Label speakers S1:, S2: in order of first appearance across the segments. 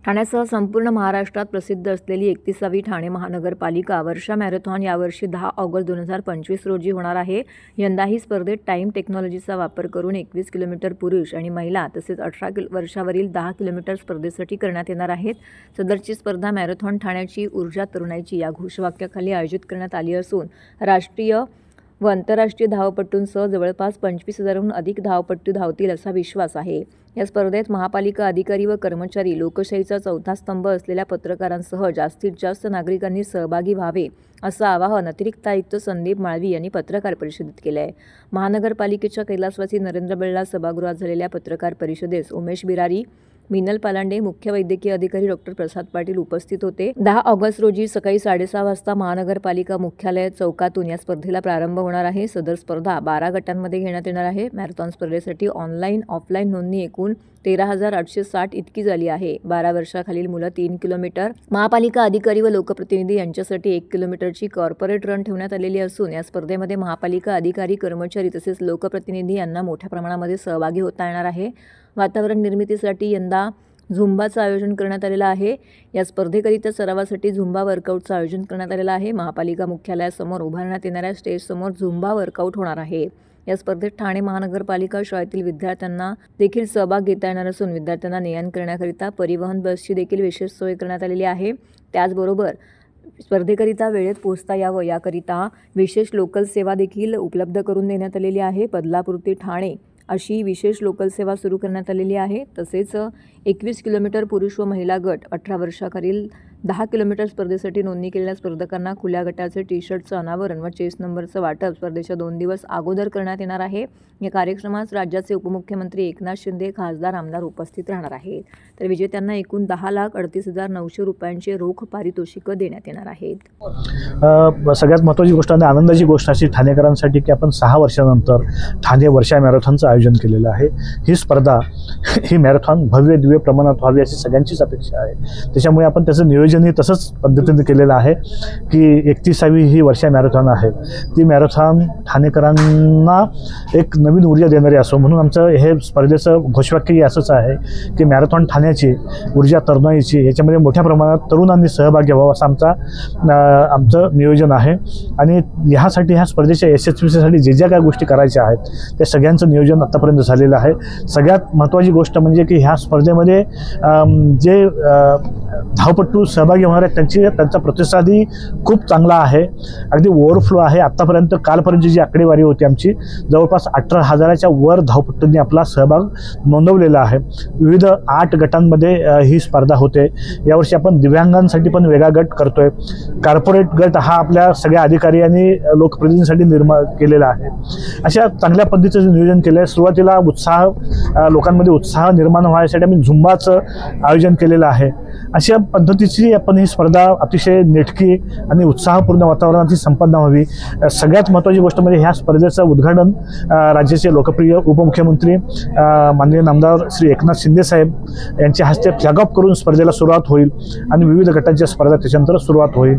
S1: ठाण्यासह संपूर्ण महाराष्ट्रात प्रसिद्ध असलेली 31वी ठाणे महानगरपालिका वर्षा मॅरेथॉन यावर्षी 10 ऑगस्ट 2025 रोजी होणार आहे। यंदाही स्पर्धेत टाइम टेक्नॉलॉजीचा वापर करून 21 किलोमीटर पुरुष आणि महिला तसेच 18 वर्षावरील 10 किलोमीटर स्पर्धेसाठी करण्यात येणार आहेत। सदरची स्पर्धा मॅरेथॉन ठाण्याची ऊर्जा तरुणाईची या घोषवाक्याखाली आयोजित करण्यात आली असून राष्ट्रीय व आंतरराष्ट्रीय धावपटूंसह जवळपास 25,000हून अधिक धावपटू धावतील असा विश्वास आहे। या स्पर्धेत महापालिका अधिकारी व कर्मचारी, लोकशाहीचा चौथा स्तंभ असलेल्या पत्रकारांसह जास्तीत जास्त नागरिकांनी सहभागी व्हावे असं आवाहन अतिरिक्त आयुक्त संदीप माळवी यांनी पत्रकार परिषदेत केलं आहे। महानगरपालिकेच्या कैलासवासी नरेंद्र बिर्ला सभागृहात झालेल्या पत्रकार परिषदेस उमेश बिरारी, मिनल पालांडे, मुख्य वैद्यकीय अधिकारी डॉक्टर प्रसाद पाटील उपस्थित होते। 10 ऑगस्ट रोजी सकाळी 6:30 वाजता महानगरपालिका मुख्यालय चौकातून या स्पर्धेला प्रारंभ होणार आहे। सदर स्पर्धा 12 गटांमध्ये घेण्यात येणार आहे। मॅरेथॉन स्पर्धेसाठी ऑनलाईन ऑफलाईन नोंदणी एकूण 13,860 इतकी झाली आहे। 12 वर्षाखालील मुलं 3 किलोमीटर, महापालिका अधिकारी व लोकप्रतिनिधी यांच्यासाठी 1 किलोमीटरची कॉर्पोरेट रन ठेवण्यात आलेली असून या स्पर्धेमध्ये महापालिका अधिकारी, कर्मचारी तसेच लोकप्रतिनिधी यांना मोठ्या प्रमाणामध्ये सहभागी होता येणार आहे। वातावरण निर्मितीसाठी यंदा झुंबाचं आयोजन करण्यात आलेलं आहे। या स्पर्धेकरिता सरावासाठी झुंबा वर्कआउटचं आयोजन करण्यात आलेलं आहे। महापालिका मुख्यालयासमोर उभारण्यात येणाऱ्या स्टेजसमोर झुंबा वर्कआउट होणार आहे। या स्पर्धेत ठाणे महानगरपालिका शाळेतील विद्यार्थ्यांना देखील सहभाग घेता येणार असून विद्यार्थ्यांना ने-आण करण्याकरिता परिवहन बसची देखील विशेष सोय करण्यात आलेली आहे। त्याचबरोबर स्पर्धेकरिता वेळेत पोहोचता यावं याकरिता विशेष लोकल सेवा देखील उपलब्ध करून देण्यात आलेली आहे। बदलापूर ते ठाणे अशी विशेष लोकल सेवा सुरू करण्यात आलेली आहे। तसेच 21 किलोमीटर पुरुष व महिला गट, 18 वर्षाखालील 10 किलोमीटर स्पर्धेसाठी नोंदणी केलेल्या स्पर्धकांना खुल्या गटाचे टी-शर्टचं अनावरण व चेस नंबरचं वाटप स्पर्धेच्या 2 दिवस अगोदर करण्यात येणार आहे। या कार्यक्रमास राज्याचे उपमुख्यमंत्री एकनाथ शिंदे, खासदार, आमदार उपस्थित राहणार आहेत। तर विजेत्यांना एकूण 10,38,900 रुपयांचे रोख पारितोषिकं देण्यात येणार आहेत।
S2: सगळ्यात महत्त्वाची गोष्ट आणि आनंदाची गोष्ट अशी ठाणेकरांसाठी की आपण 6 वर्षानंतर ठाणे वर्षा मॅरेथॉनचं आयोजन केलेलं आहे। ही स्पर्धा, ही मॅरेथॉन भव्य दिव्य प्रमाणात व्हावी अशी सगळ्यांचीच अपेक्षा आहे। त्याच्यामुळे आपण त्याचं नियोजनही तसंच पद्धतीने केलेलं आहे की 31वी ही वर्षा मॅरेथॉन आहे। ती मॅरेथॉन ठाणेकरांना एक नवीन ऊर्जा देणारी असो म्हणून आमचं हे स्पर्धेचं घोषवाक्यही असंच आहे की मॅरेथॉन ठाण्याची ऊर्जा तरुणाईची, याच्यामध्ये मोठ्या प्रमाणात तरुणांनी सहभाग घ्यावा असं आमचं नियोजन आहे। आणि ह्यासाठी ह्या स्पर्धेच्या यशस्वीतेसाठी जे काय गोष्टी करायच्या आहेत त्या सगळ्यांचं नियोजन आतापर्यंत झालेलं आहे। सगळ्यात महत्त्वाची गोष्ट म्हणजे की ह्या स्पर्धेमध्ये जे धावपटू सहभागी होणार आहेत त्यांचा प्रतिसादही खूप चांगला आहे, अगदी ओव्हरफ्लो आहे। आत्तापर्यंत कालपर्यंतची जी आकडेवारी होती आमची, जवळपास 18,000च्या वर धावपटूंनी आपला सहभाग नोंदवलेला आहे। विविध 8 गटांमध्ये ही स्पर्धा होते। यावर्षी आपण दिव्यांगांसाठी पण वेगळा गट करतोय। कॉर्पोरेट गट हा आपल्या सगळ्या अधिकारी आणि लोकप्रतिनिधींसाठी निर्माण केलेला आहे। अशा चांगल्या पद्धतीचं नियोजन केलं आहे। सुरुवातीला लोकांमध्ये उत्साह निर्माण व्हायसाठी आम्ही झुंबाचं आयोजन केलेलं आहे। अशा पद्धतीची आपण ही स्पर्धा अतिशय नेटकी आणि उत्साहपूर्ण वातावरणात संपन्न व्हावी। सगळ्यात महत्त्वाची गोष्ट म्हणजे ह्या स्पर्धेचं उद्घाटन राज्याचे लोकप्रिय उपमुख्यमंत्री माननीय नामदार श्री एकनाथ शिंदे साहेब यांच्या हस्ते फ्लॅग ऑफ करून स्पर्धेला सुरुवात होईल आणि विविध गटांच्या स्पर्धा त्याच्यानंतर सुरुवात होईल।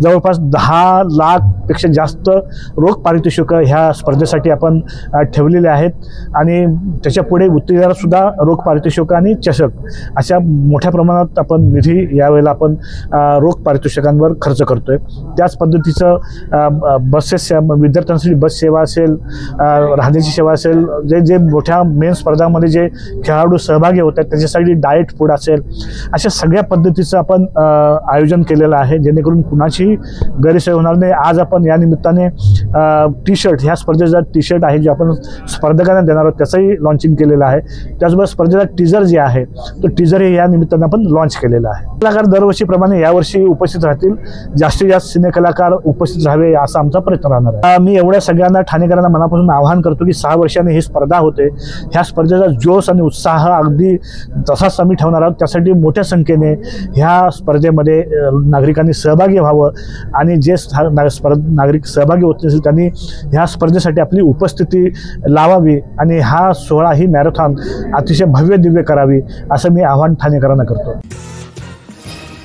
S2: जवळपास 10 लाखपेक्षा जास्त रोख पारितोषिकं ह्या स्पर्धेसाठी आपण ठेवलेले आहेत आणि त्याच्या पुढे उत्तेजनासुद्धा रोख पारितोषिकं आणि चषक अशा मोठ्या प्रमाणात आपण निधी यावेळेला आपण रोख पारितोषिकांवर खर्च करतोय। त्याच पद्धतीचं बसेस, विद्यार्थ्यांसाठी बस सेवा असेल, राहण्याची सेवा असेल, जे मोठ्या मेन स्पर्धांमध्ये जे खेळाडू सहभागी होत आहेत त्याच्यासाठी डाएट फूड असेल, अशा सगळ्या पद्धतीचं आपण आयोजन केलेलं आहे जेणेकरून कुणाची गैरसोय होणार नाही। आज आपण या निमित्ताने टी-शर्ट, ह्या स्पर्धेचा टी-शर्ट आहे जे आपण स्पर्धकांना देणार आहोत त्याचंही लॉन्चिंग केलेलं आहे। त्याचबरोबर स्पर्धेचा टीजर जे आहे तो टीजरही या निमित्तानं आपण लॉन्च केलेला आहे। कलाकार दरवर्षीप्रमाणे यावर्षी उपस्थित राहतील, जास्तीत जास्त सिने कलाकार उपस्थित राहावे असा आमचा प्रयत्न राहणार आहे। मी एवढ्या सगळ्यांना ठाणेकरांना मनापासून आवाहन करतो की 6 वर्षांनी ही स्पर्धा होते। ह्या स्पर्धेचा जोश आणि उत्साह अगदी तसाच आम्ही ठेवणार आहोत। त्यासाठी मोठ्या संख्येने ह्या स्पर्धेमध्ये नागरिकांनी सहभागी व्हावं आणि जे नागरिक सहभागी होत नसतील त्यांनी ह्या स्पर्धेसाठी आपली उपस्थिती लावावी आणि हा सोहळा, ही मॅरेथॉन अतिशय भव्य दिव्य करावी असं मी आवाहन ठाणेकरांना करतो।